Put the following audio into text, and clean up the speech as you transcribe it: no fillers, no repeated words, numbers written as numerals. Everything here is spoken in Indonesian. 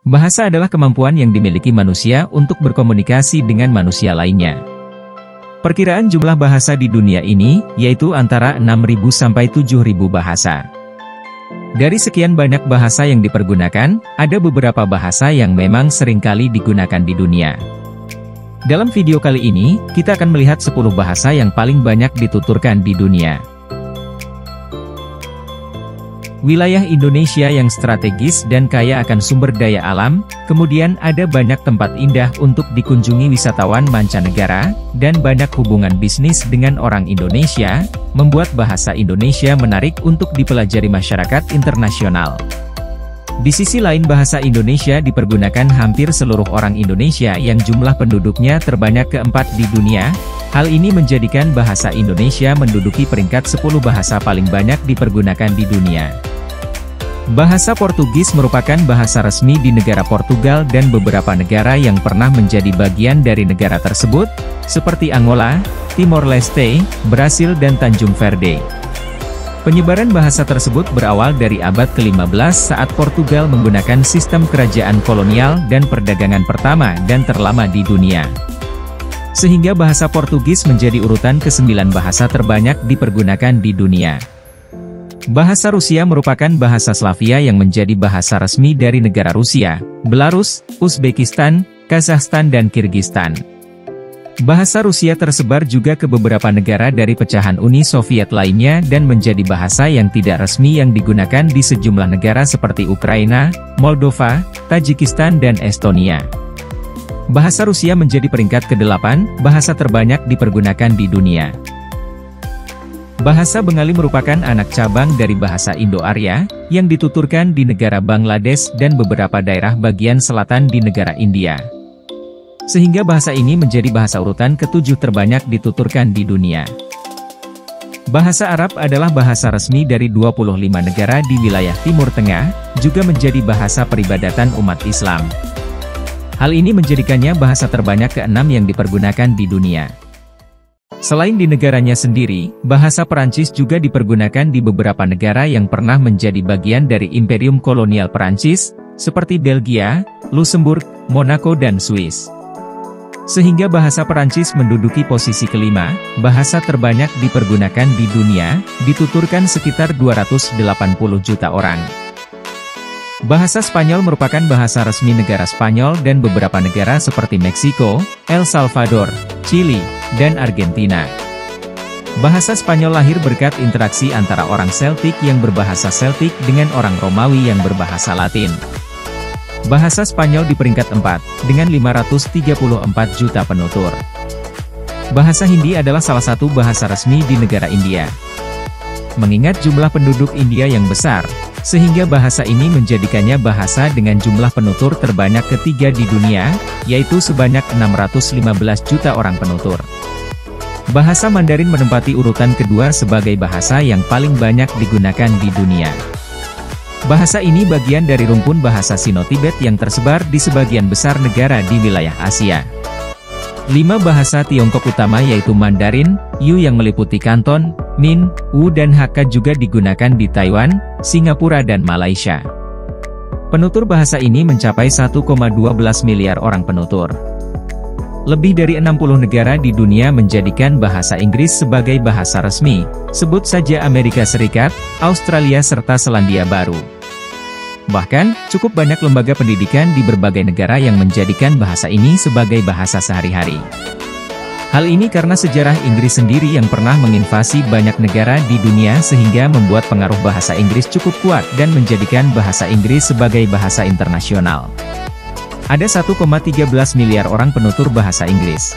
Bahasa adalah kemampuan yang dimiliki manusia untuk berkomunikasi dengan manusia lainnya. Perkiraan jumlah bahasa di dunia ini, yaitu antara 6.000 sampai 7.000 bahasa. Dari sekian banyak bahasa yang dipergunakan, ada beberapa bahasa yang memang seringkali digunakan di dunia. Dalam video kali ini, kita akan melihat 10 bahasa yang paling banyak dituturkan di dunia. Wilayah Indonesia yang strategis dan kaya akan sumber daya alam, kemudian ada banyak tempat indah untuk dikunjungi wisatawan mancanegara, dan banyak hubungan bisnis dengan orang Indonesia, membuat bahasa Indonesia menarik untuk dipelajari masyarakat internasional. Di sisi lain bahasa Indonesia dipergunakan hampir seluruh orang Indonesia yang jumlah penduduknya terbanyak keempat di dunia. Hal ini menjadikan bahasa Indonesia menduduki peringkat 10 bahasa paling banyak dipergunakan di dunia. Bahasa Portugis merupakan bahasa resmi di negara Portugal dan beberapa negara yang pernah menjadi bagian dari negara tersebut, seperti Angola, Timor Leste, Brasil dan Tanjung Verde. Penyebaran bahasa tersebut berawal dari abad ke-15 saat Portugal menggunakan sistem kerajaan kolonial dan perdagangan pertama dan terlama di dunia. Sehingga bahasa Portugis menjadi urutan ke-9 bahasa terbanyak dipergunakan di dunia. Bahasa Rusia merupakan bahasa Slavia yang menjadi bahasa resmi dari negara Rusia, Belarus, Uzbekistan, Kazakhstan dan Kirgistan. Bahasa Rusia tersebar juga ke beberapa negara dari pecahan Uni Soviet lainnya dan menjadi bahasa yang tidak resmi yang digunakan di sejumlah negara seperti Ukraina, Moldova, Tajikistan dan Estonia. Bahasa Rusia menjadi peringkat ke-8, bahasa terbanyak dipergunakan di dunia. Bahasa Bengali merupakan anak cabang dari bahasa Indo-Arya, yang dituturkan di negara Bangladesh dan beberapa daerah bagian selatan di negara India. Sehingga bahasa ini menjadi bahasa urutan ke-7 terbanyak dituturkan di dunia. Bahasa Arab adalah bahasa resmi dari 25 negara di wilayah Timur Tengah, juga menjadi bahasa peribadatan umat Islam. Hal ini menjadikannya bahasa terbanyak ke-6 yang dipergunakan di dunia. Selain di negaranya sendiri, bahasa Perancis juga dipergunakan di beberapa negara yang pernah menjadi bagian dari Imperium Kolonial Perancis, seperti Belgia, Luxembourg, Monaco dan Swiss. Sehingga bahasa Perancis menduduki posisi kelima, bahasa terbanyak dipergunakan di dunia, dituturkan sekitar 280 juta orang. Bahasa Spanyol merupakan bahasa resmi negara Spanyol dan beberapa negara seperti Meksiko, El Salvador, Chili, dan Argentina. Bahasa Spanyol lahir berkat interaksi antara orang Celtic yang berbahasa Celtic dengan orang Romawi yang berbahasa Latin. Bahasa Spanyol di peringkat 4, dengan 534 juta penutur. Bahasa Hindi adalah salah satu bahasa resmi di negara India. Mengingat jumlah penduduk India yang besar, sehingga bahasa ini menjadikannya bahasa dengan jumlah penutur terbanyak ketiga di dunia, yaitu sebanyak 615 juta orang penutur. Bahasa Mandarin menempati urutan kedua sebagai bahasa yang paling banyak digunakan di dunia. Bahasa ini bagian dari rumpun bahasa Sino-Tibet yang tersebar di sebagian besar negara di wilayah Asia. 5 bahasa Tiongkok utama yaitu Mandarin, Yu yang meliputi Kanton, Min, Wu dan Hakka juga digunakan di Taiwan, Singapura dan Malaysia. Penutur bahasa ini mencapai 1,12 miliar orang penutur. Lebih dari 60 negara di dunia menjadikan bahasa Inggris sebagai bahasa resmi, sebut saja Amerika Serikat, Australia serta Selandia Baru. Bahkan, cukup banyak lembaga pendidikan di berbagai negara yang menjadikan bahasa ini sebagai bahasa sehari-hari. Hal ini karena sejarah Inggris sendiri yang pernah menginvasi banyak negara di dunia sehingga membuat pengaruh bahasa Inggris cukup kuat dan menjadikan bahasa Inggris sebagai bahasa internasional. Ada 1,13 miliar orang penutur bahasa Inggris.